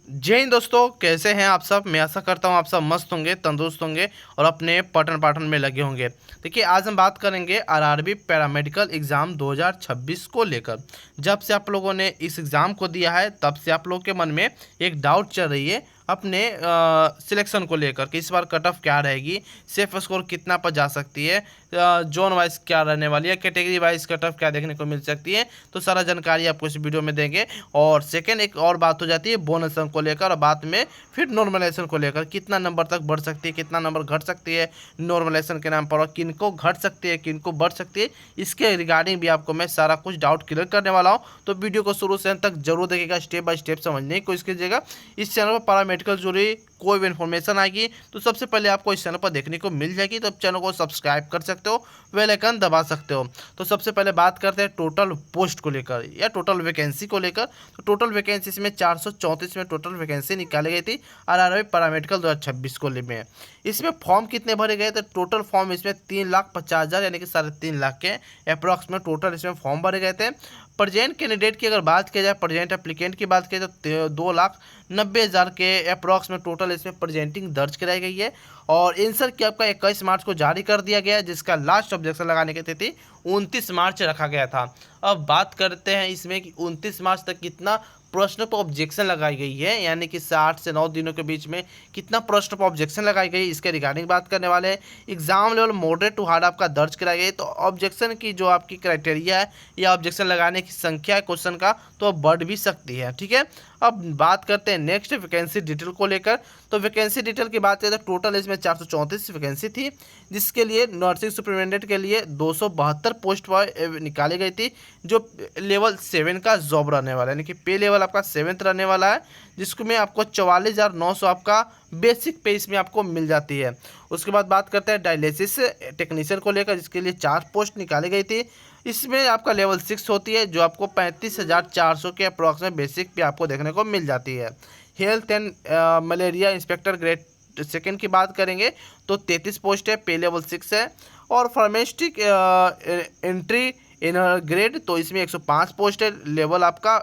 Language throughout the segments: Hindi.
जय हिंद दोस्तों, कैसे हैं आप सब। मैं आशा करता हूं आप सब मस्त होंगे, तंदुरुस्त होंगे और अपने पठन पाठन में लगे होंगे। देखिए, आज हम बात करेंगे आरआरबी पैरामेडिकल एग्ज़ाम 2026 को लेकर। जब से आप लोगों ने इस एग्ज़ाम को दिया है तब से आप लोगों के मन में एक डाउट चल रही है अपने सिलेक्शन को लेकर कि इस बार कट ऑफ क्या रहेगी, सेफ स्कोर कितना पर जा सकती है, जोन वाइज क्या रहने वाली है, कैटेगरी वाइज कट ऑफ क्या देखने को मिल सकती है। तो सारा जानकारी आपको इस वीडियो में देंगे। और सेकंड एक और बात हो जाती है बोनस अंक को लेकर, और बाद में फिर नॉर्मलाइजेशन को लेकर कितना नंबर तक बढ़ सकती है, कितना नंबर घट सकती है नॉर्मलाइजेशन के नाम पर, और किनको घट सकती है किनको बढ़ सकती है, इसके रिगार्डिंग भी आपको मैं सारा कुछ डाउट क्लियर करने वाला हूँ। तो वीडियो को शुरू से अंत तक जरूर देखिएगा, स्टेप बाय स्टेप समझने की कोशिश कीजिएगा। इस चैनल पर पैरामेडिकल जुड़ी कोई भी इन्फॉर्मेशन आएगी तो सबसे पहले आपको इस चैनल पर देखने को मिल जाएगी। तो आप चैनल को सब्सक्राइब कर सकते हो, बेल आइकन दबा सकते हो। तो सबसे पहले बात करते हैं टोटल पोस्ट को लेकर या टोटल वैकेंसी को लेकर। तो टोटल वैकेंसी इसमें 434 में टोटल वैकेंसी निकाली गई थी आरआरबी पैरामेडिकल 2026 को में। इसमें फॉर्म कितने भरे गए थे? टोटल फॉर्म इसमें 3,50,000 यानी कि 3.5 लाख के अप्रॉक्स में टोटल इसमें फॉर्म भरे गए थे। प्रजेंट कैंडिडेट की अगर बात की जाए, प्रजेंट एप्लीकेंट की बात की जाए तो 2,90,000 के अप्रॉक्स में टोटल इसमें प्रजेंटिंग दर्ज कराई गई है। और आंसर की आपका 21 मार्च को जारी कर दिया गया है, जिसका लास्ट ऑब्जेक्शन लगाने की तिथि 29 मार्च रखा गया था। अब बात करते हैं इसमें कि 29 मार्च तक कितना प्रश्न पर ऑब्जेक्शन लगाई गई है, यानी कि 60 से 9 दिनों के बीच में कितना प्रश्न पर ऑब्जेक्शन लगाई गई, इसके रिगार्डिंग बात करने वाले हैं। Exam level moderate to hard आपका दर्ज कराई गई, तो ऑब्जेक्शन की जो आपकी क्राइटेरिया है या ऑब्जेक्शन लगाने की संख्या है क्वेश्चन का, तो बढ़ भी सकती है। ठीक है, अब बात करते हैं नेक्स्ट वैकेंसी डिटेल को लेकर। तो वैकेंसी डिटेल की बात करें तो टोटल इसमें 434 वैकेंसी थी, जिसके लिए नर्सिंग सुपरिटेंडेंट के लिए 272 पोस्ट निकाली गई थी, जो लेवल 7 का जॉब रहने वाला है, यानी कि पे लेवल आपका 7th रहने वाला है, जिसको में आपको 44,900 आपका बेसिक पे इसमें आपको मिल जाती है। उसके बाद बात करते हैं डायलिसिस टेक्नीशियन को लेकर, जिसके लिए 4 पोस्ट निकाली गई थी। इसमें आपका लेवल 6 होती है, जो आपको 35,400 के अप्रॉक्स में बेसिक पे आपको देखने को मिल जाती है। Health and malaria inspector grade second की बात करेंगे तो 33 पोस्ट है, पे लेवल 6 है। और फार्मेस्टिक एंट्री इन ग्रेड, तो इसमें 105 पोस्ट है, लेवल आपका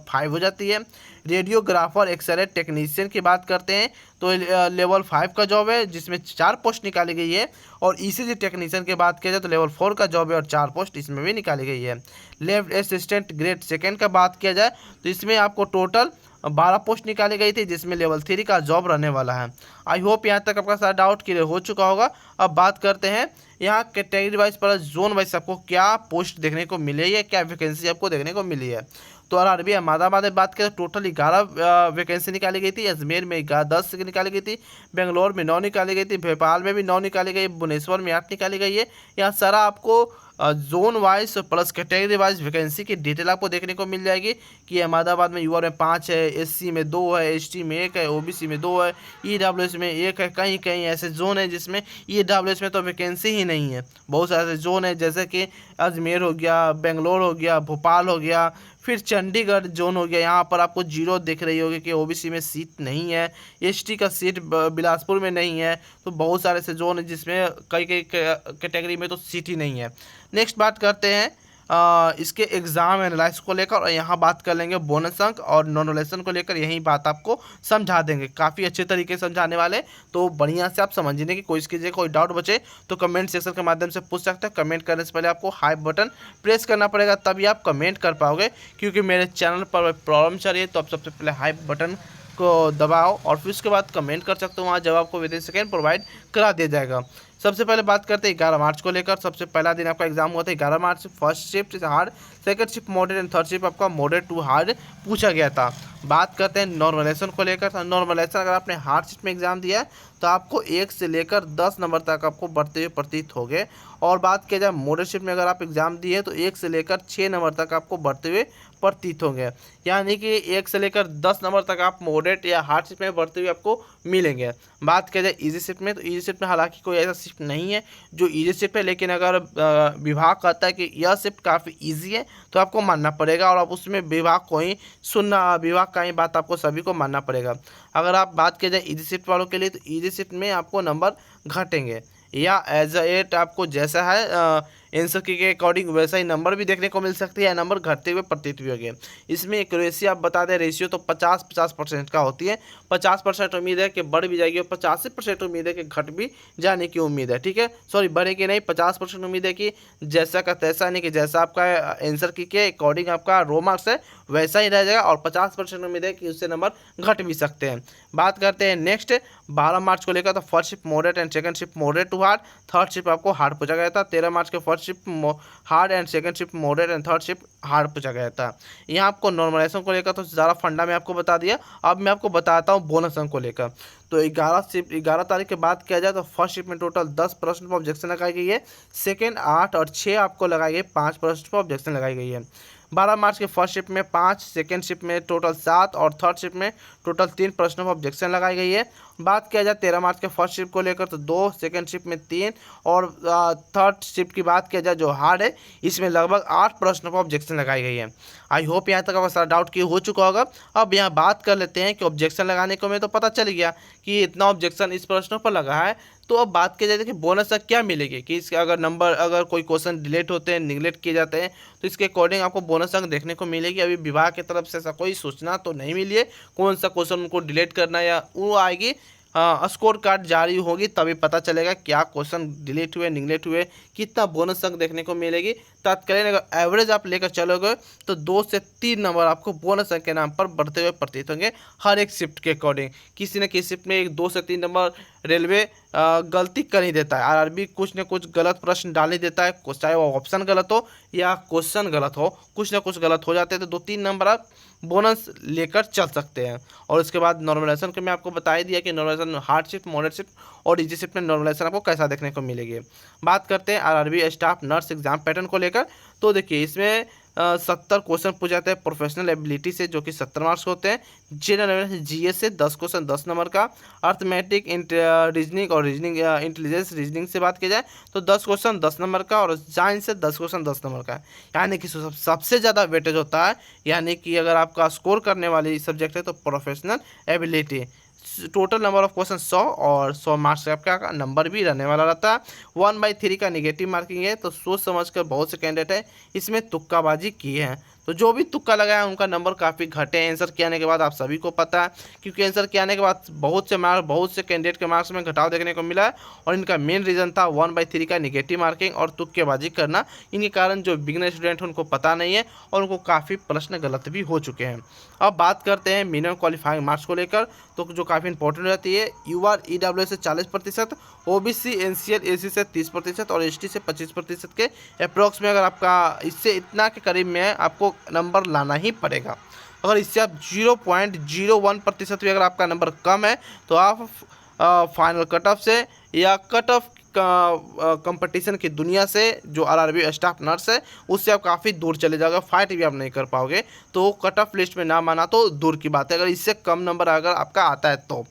5 हो जाती है। रेडियोग्राफर एक्सरे टेक्नीशियन की बात करते हैं तो लेवल 5 का जॉब है, जिसमें 4 पोस्ट निकाली गई है। और ईसीजी टेक्नीशियन की बात किया जाए तो लेवल 4 का जॉब है और 4 पोस्ट इसमें भी निकाली गई है। लेफ्ट असिस्टेंट ग्रेड सेकेंड का बात किया जाए तो इसमें आपको टोटल 12 पोस्ट निकाली गई थी, जिसमें लेवल 3 का जॉब रहने वाला है। आई होप यहाँ तक आपका सारा डाउट क्लियर हो चुका होगा। अब बात करते हैं यहाँ category wise plus zone wise आपको क्या पोस्ट देखने को मिली है, क्या वैकेंसी आपको देखने को मिली है। तो आरआरबी अहमदाबाद में बात करें टोटल 11 वैकेंसी निकाली गई थी। अजमेर में 10 निकाली गई थी, बेंगलोर में 9 निकाली गई थी, भोपाल में भी 9 निकाली गई, भुवनेश्वर में 8 निकाली गई है। यहाँ सारा आपको zone wise plus category wise vacancy की डिटेल आपको देखने को मिल जाएगी कि अहमदाबाद में यूआर में 5 है, एससी में 2 है, एसटी में 1 है, ओबीसी में 2 है, ईडब्ल्यूएस में 1 है। कहीं कहीं ऐसे जोन है जिसमें ईडब्ल्यूएस में तो वैकेंसी ही नहीं है। बहुत सारे जोन है, जैसे कि अजमेर हो गया, बेंगलोर हो गया, भोपाल हो गया, फिर चंडीगढ़ जोन हो गया। यहाँ पर आपको 0 दिख रही होगी कि ओबीसी में सीट नहीं है, एसटी का सीट बिलासपुर में नहीं है। तो बहुत सारे ऐसे जोन है जिसमें कई कई कैटेगरी में तो सीट ही नहीं है। नेक्स्ट बात करते हैं इसके एग्ज़ाम एनालिसिस को लेकर, और यहाँ बात कर लेंगे बोनस अंक और नॉर्मलाइजेशन को लेकर। यही बात आपको समझा देंगे, काफ़ी अच्छे तरीके से समझाने वाले। तो बढ़िया से आप समझने की कोशिश कीजिए। कोई डाउट बचे तो कमेंट सेक्शन के माध्यम से पूछ सकते हैं। कमेंट करने से पहले आपको हाई बटन प्रेस करना पड़ेगा, तभी आप कमेंट कर पाओगे, क्योंकि मेरे चैनल पर प्रॉब्लम चल रही है। तो आप सबसे पहले हाई बटन को दबाओ और फिर उसके बाद कमेंट कर सकते हो, वहाँ जवाब को विद इन सेकेंड प्रोवाइड करा दिया जाएगा। सबसे पहले बात करते हैं 11 मार्च को लेकर। सबसे पहला दिन आपका एग्जाम हुआ था 11 March. First shift hard, second shift moderate and third shift आपका मॉडरेट टू हार्ड पूछा गया था। बात करते हैं नॉर्मलाइजेशन को लेकर। नॉर्मलाइजेशन अगर आपने हार्ड शिफ्ट में एग्जाम दिया है तो आपको 1 से लेकर 10 नंबर तक आपको बढ़ते हुए प्रतीत हो गए। और बात किया जाए मॉडरेट शिफ्ट में अगर आप एग्जाम दिए तो 1 से लेकर 6 नंबर तक आपको बढ़ते हुए प्रतीत होंगे, यानी कि 1 से लेकर 10 नंबर तक आप मॉडरेट या हार्ड शिफ्ट में बढ़ते हुए आपको मिलेंगे। बात किया जाए इजी शिफ्ट में, तो इजी शिफ्ट में हालांकि कोई ऐसा शिफ्ट नहीं है जो इजी शिफ्ट है, लेकिन अगर विभाग कहता है कि यह शिफ्ट काफ़ी इजी है तो आपको मानना पड़ेगा, और आप उसमें विभाग को ही सुनना, विभाग का ही बात आपको सभी को मानना पड़ेगा। अगर आप बात किया जाए इजी शिफ्ट वालों के लिए, तो इजी शिफ्ट में आपको नंबर घटेंगे, या एज एट आपको जैसा है आंसर की के अकॉर्डिंग वैसा ही नंबर भी देखने को मिल सकती है, नंबर घटते हुए प्रतीत भी होंगे। इसमें एक्यूरेसी आप बता दें रेशियो तो 50-50% का होती है। 50% उम्मीद है कि बढ़ भी जाएगी और 85% उम्मीद है कि घट भी जाने की उम्मीद है। ठीक है, सॉरी बढ़ेगी नहीं, 50% उम्मीद है कि जैसा का तैसा, यानी कि जैसा आपका आंसर की के अकॉर्डिंग आपका रो मार्क्स है वैसा ही रह जाएगा, और 50% उम्मीद है कि उससे नंबर घट भी सकते हैं। बात करते हैं नेक्स्ट 12 मार्च को लेकर, तो first shift moderate and second shift moderate to hard, third shift आपको हार्ड पूछा गया था। 13 मार्च के first shift hard and second shift moderate and third shift hard पूछा गया था। यहाँ आपको नॉर्मलाइजेशन को लेकर तो ज़्यादा फंडा में आपको बता दिया। अब मैं आपको बताता हूँ बोनस अंक को लेकर। तो 11 तारीख के बाद किया जाए तो फर्स्ट शिफ्ट में टोटल 10 प्रश्न पर ऑब्जेक्शन लगाई गई है, सेकेंड 8 और 6 आपको लगाई गई 5 प्रश्न पर ऑब्जेक्शन लगाई गई है। 12 मार्च के फर्स्ट शिफ्ट में 5, सेकेंड शिफ्ट में टोटल 7 और थर्ड शिफ्ट में टोटल 3 प्रश्नों पर ऑब्जेक्शन लगाई गई है। बात किया जाए 13 मार्च के फर्स्ट शिफ्ट को लेकर तो 2, सेकेंड शिफ्ट में 3 और थर्ड शिफ्ट की बात किया जाए जो हार्ड है इसमें लगभग 8 प्रश्नों पर ऑब्जेक्शन लगाई गई है। आई होप यहाँ तक आपका सारा डाउट क्लियर हो चुका होगा। अब यहाँ बात कर लेते हैं कि ऑब्जेक्शन लगाने को में तो पता चल गया कि इतना ऑब्जेक्शन इस प्रश्नों पर लगा है। तो अब बात की जाए कि बोनस तक क्या मिलेगी, कि इसके अगर कोई क्वेश्चन डिलीट होते हैं, निगलेक्ट किए जाते हैं, तो इसके अकॉर्डिंग आपको बोनस अंक देखने को मिलेगी। अभी विभाग की तरफ से ऐसा कोई सूचना तो नहीं मिली है कौन सा क्वेश्चन उनको डिलीट करना या वो आएगी। स्कोर कार्ड जारी होगी तभी पता चलेगा क्या क्वेश्चन डिलीट हुए, निगलेक्ट हुए, कितना बोनस अंक देखने को मिलेगी। तत्कालीन अगर एवरेज आप लेकर चलोगे तो 2 से 3 नंबर आपको बोनस अंक के नाम पर बढ़ते हुए प्रतीत होंगे हर एक शिफ्ट के अकॉर्डिंग। किसी न किसी शिफ्ट में 2 से 3 नंबर रेलवे गलती कर ही देता है, आरआरबी कुछ न कुछ गलत प्रश्न डाल ही देता है, चाहे वो ऑप्शन गलत हो या क्वेश्चन गलत हो, कुछ ना कुछ गलत हो जाते हैं। तो 2-3 नंबर आप बोनस लेकर चल सकते हैं। और उसके बाद नॉर्मलाइजेशन को मैं आपको बता ही दिया कि normalisation hard shift, moderate shift और इजी शिफ्ट में नॉर्मलाइजेशन आपको कैसा देखने को मिलेगी। बात करते हैं RRB staff nurse exam pattern को लेकर। तो देखिए इसमें 70 क्वेश्चन पूछे जाते हैं प्रोफेशनल एबिलिटी से, जो कि 70 मार्क्स होते हैं। जनरल जीएस से 10 क्वेश्चन 10 नंबर का। अर्थमेटिक रीजनिंग और रीजनिंग इंटेलिजेंस रीजनिंग से बात की जाए तो 10 क्वेश्चन 10 नंबर का, और साइंस से 10 क्वेश्चन 10 नंबर का। यानी कि सबसे ज़्यादा वेटेज होता है, यानी कि अगर आपका स्कोर करने वाली सब्जेक्ट है तो professional ability. Total number of question 100 और 100 मार्क्स का आपका नंबर भी रहने वाला रहता है। 1/3 का निगेटिव मार्किंग है, तो सोच समझकर बहुत से कैंडिडेट हैं इसमें तुक्काबाजी की है। तो जो भी तुक्का लगाया उनका नंबर काफ़ी घटे हैं आंसर के आने के बाद, आप सभी को पता है, क्योंकि आंसर के आने के बाद बहुत से कैंडिडेट के मार्क्स में घटाव देखने को मिला है। और इनका मेन रीज़न था 1/3 का निगेटिव मार्किंग और तुक्केबाजी करना। इनके कारण जो बिगिनर स्टूडेंट हैं उनको पता नहीं है और उनको काफ़ी प्रश्न गलत भी हो चुके हैं। अब बात करते हैं मिनिमम क्वालिफाइंग मार्क्स को लेकर, तो जो काफ़ी इंपॉर्टेंट रहती है। यूआर ईडब्ल्यूएस से 40%, ओबीसी एनसीएल एसी से 30% और एसटी से 25% के अप्रॉक्स में, अगर आपका इससे इतना के करीब में है आपको नंबर लाना ही पड़ेगा। अगर इससे आप 0.01% भी अगर आपका नंबर कम है तो आप फाइनल कट ऑफ से या कट ऑफ कंपटीशन की दुनिया से जो आरआरबी स्टाफ नर्स है उससे आप काफ़ी दूर चले जाओगे, फाइट भी आप नहीं कर पाओगे। तो कट ऑफ लिस्ट में ना माना तो दूर की बात है, अगर इससे कम नंबर अगर आपका आता है तो।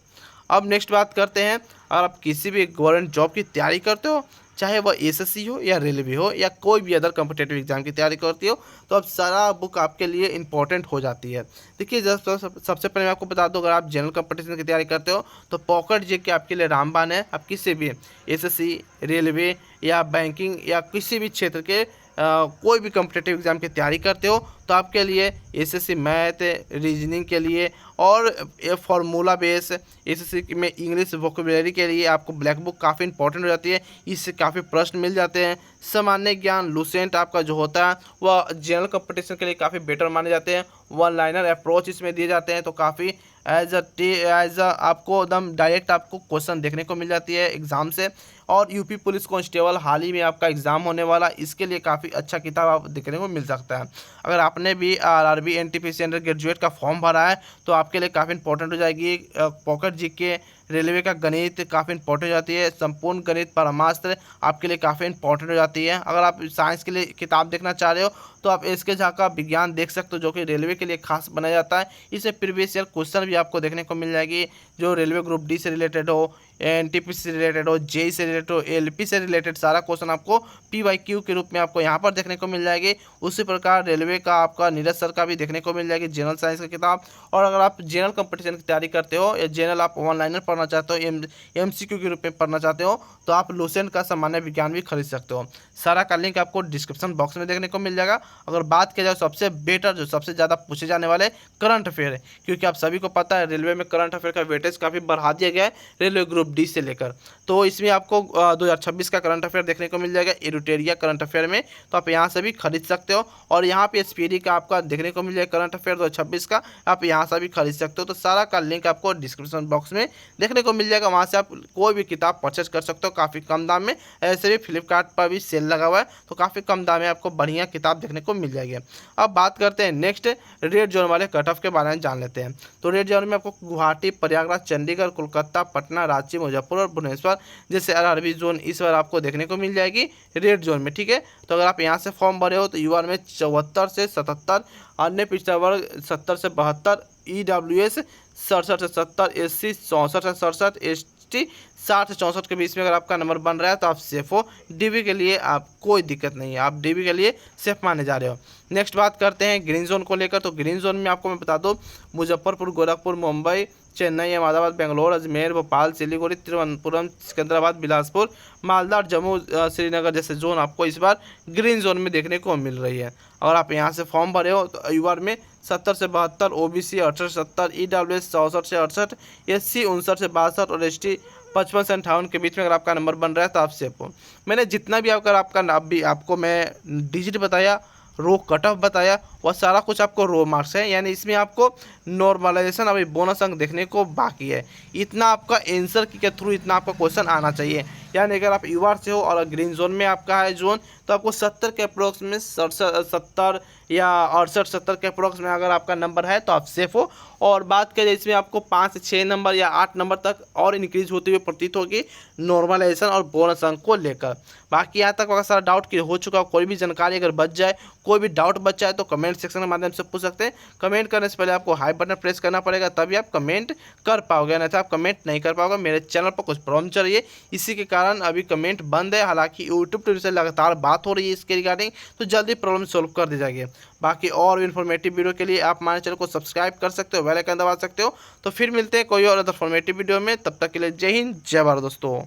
अब नेक्स्ट बात करते हैं, अगर आप किसी भी गवर्नमेंट जॉब की तैयारी करते हो, चाहे वह एसएससी हो या रेलवे हो या कोई भी अदर कॉम्पिटेटिव एग्जाम की तैयारी करती हो, तो अब सारा बुक आपके लिए इंपॉर्टेंट हो जाती है। देखिए सबसे पहले मैं आपको बता दूं, अगर आप जनरल कॉम्पिटिशन की तैयारी करते हो तो पॉकेट जीके आपके लिए रामबाण है। आप किसी भी एसएससी, रेलवे या बैंकिंग या किसी भी क्षेत्र के कोई भी कॉम्पिटेटिव एग्जाम की तैयारी करते हो तो आपके लिए एसएससी मैथ, रीजनिंग के लिए और फार्मूला बेस, एसएससी में इंग्लिश वोकेबुलरी के लिए आपको ब्लैक बुक काफ़ी इंपॉर्टेंट हो जाती है। इससे काफ़ी प्रश्न मिल जाते हैं। सामान्य ज्ञान लूसेंट आपका जो होता है वह जनरल कंपटीशन के लिए काफ़ी बेटर माने जाते हैं। वन लाइनर अप्रोच इसमें दिए जाते हैं, तो काफ़ी एज अ आपको एकदम डायरेक्ट आपको क्वेश्चन देखने को मिल जाती है एग्ज़ाम से। और यूपी पुलिस कांस्टेबल हाल ही में आपका एग्ज़ाम होने वाला, इसके लिए काफ़ी अच्छा किताब आप देखने को मिल सकता है। अगर आपने भी आरआरबी एनटीपीसी अंडर ग्रेजुएट का फॉर्म भरा है तो आपके लिए काफ़ी इंपॉर्टेंट हो जाएगी। पॉकेट जीके, रेलवे का गणित काफ़ी इंपॉर्टेंट हो जाती है। संपूर्ण गणित परामास्त्र आपके लिए काफ़ी इंपॉर्टेंट हो जाती है। अगर आप साइंस के लिए किताब देखना चाह रहे हो तो आप एसके झा का विज्ञान देख सकते हो, जो कि रेलवे के लिए खास बनाया जाता है। इसमें प्रीवियस ईयर क्वेश्चन भी आपको देखने को मिल जाएगी, जो रेलवे ग्रुप डी से रिलेटेड हो, एनटीपीसी से रिलेटेड हो, जेई से रिलेटेड हो, एलपी से रिलेटेड सारा क्वेश्चन आपको पीवाईक्यू के रूप में आपको यहाँ पर देखने को मिल जाएगी। उसी प्रकार रेलवे का आपका नीरज सर का भी देखने को मिल जाएगी जनरल साइंस की किताब। और अगर आप जनरल कंपटीशन की तैयारी करते हो या जनरल आप ऑनलाइनर पढ़ना चाहते हो, MCQ के रूप में पढ़ना चाहते हो, तो आप लुसेंट का सामान्य विज्ञान भी खरीद सकते हो। सारा का लिंक आपको डिस्क्रिप्शन बॉक्स में देखने को मिल जाएगा। अगर बात किया जाए सबसे बेटर जो सबसे ज़्यादा पूछे जाने वाले करंट अफेयर है, क्योंकि आप सभी को पता है रेलवे में करंट अफेयर का वेटेज काफ़ी बढ़ा दिया गया है रेलवे ग्रुप डी से लेकर, तो इसमें आपको 2026 का करंट अफेयर देखने को मिल जाएगा एडुटेरिया करंट अफेयर में, तो आप यहाँ से भी खरीद सकते हो। और यहाँ पे SPD का आपका देखने को मिल जाएगा करंट अफेयर 2026 का, आप यहाँ से भी खरीद सकते हो। तो सारा का लिंक आपको डिस्क्रिप्शन बॉक्स में देखने को मिल जाएगा, वहाँ से आप कोई भी किताब परचेज कर सकते हो काफ़ी कम दाम में। ऐसे भी फ्लिपकार्ट पर भी सेल लगा हुआ है, तो काफ़ी कम दाम में आपको बढ़िया किताब देखने को मिल जाएगी। अब बात करते हैं नेक्स्ट रेड जोन वाले कट ऑफ के बारे में जान लेते हैं। तो रेड जोन में आपको गुवाहाटी, प्रयागराज, चंडीगढ़, कोलकाता, पटना, रांची, मुजफ्फरपुर और भुवनेश्वर जैसे RRB जोन इस बार आपको देखने को मिल जाएगी रेड जोन में, ठीक है। तो अगर आप यहाँ से फॉर्म भरे हो तो UR में 74 से 77, अन्य पिछड़ा वर्ग 70 से 72, EWS 67 से 70, SC 64 से 67, ST 60 से 64 के बीच में अगर आपका नंबर बन रहा है तो आप सेफ हो। DB के लिए आप कोई दिक्कत नहीं है, आप DB के लिए सेफ माने जा रहे हो। नेक्स्ट बात करते हैं ग्रीन जोन को लेकर। तो ग्रीन जोन में आपको मैं बता दूं मुजफ्फरपुर, गोरखपुर, मुंबई, चेन्नई, अहमदाबाद, बेंगलोर, अजमेर, भोपाल, सिलीगुड़ी, तिरुवनंतपुरम, सिकंदराबाद, बिलासपुर, मालदा, जम्मू, श्रीनगर जैसे जोन आपको इस बार ग्रीन जोन में देखने को मिल रही है। अगर आप यहाँ से फॉर्म भरे हो तो UR में 70 से 72, OBC 68 से 70, EWS 64 से 68, SC 59 से 62 और ST 55 से 58 के बीच में अगर आपका नंबर बन रहा है तो आप सेफ हो। मैंने जितना भी आपको मैं डिजिट बताया, रो कट ऑफ बताया, वह सारा कुछ आपको रो मार्क्स है, यानी इसमें आपको नॉर्मलाइजेशन अभी बोनस अंक देखने को बाकी है। इतना आपका आंसर के थ्रू इतना आपका क्वेश्चन आना चाहिए, यानी अगर आप UR से हो और ग्रीन जोन में आपका है जोन, तो आपको 70 के अप्रोक्स में 70 या 68-70 के अप्रोक्स में अगर आपका नंबर है तो आप सेफ हो। और बात करें इसमें आपको 5 से 6 नंबर या 8 नंबर तक और इंक्रीज होती हुई प्रतीत होगी नॉर्मलाइजेशन और बोनस अंक को लेकर। बाकी यहाँ तक अगर सारा डाउट क्लियर हो चुका हो, कोई भी जानकारी अगर बच जाए, कोई भी डाउट बच जाए तो कमेंट सेक्शन के माध्यम से पूछ सकते हैं। कमेंट करने से पहले आपको हाई बटन प्रेस करना पड़ेगा, तभी आप कमेंट कर पाओगे, नहीं तो आप कमेंट नहीं कर पाओगे। मेरे चैनल पर कुछ प्रॉब्लम चल रही है, इसी के कारण अभी कमेंट बंद है। हालांकि यूट्यूब टीवी से लगातार बात हो रही है इसके रिगार्डिंग, तो जल्दी प्रॉब्लम सॉल्व कर दी जाएगी। बाकी और इन्फॉर्मेटिव वीडियो के लिए आप हमारे चैनल को सब्सक्राइब कर सकते हो, बेल आइकन दबा सकते हो। तो फिर मिलते हैं कोई और इन्फॉर्मेटिव वीडियो में, तब तक के लिए जय हिंद, जय भारत दोस्तों।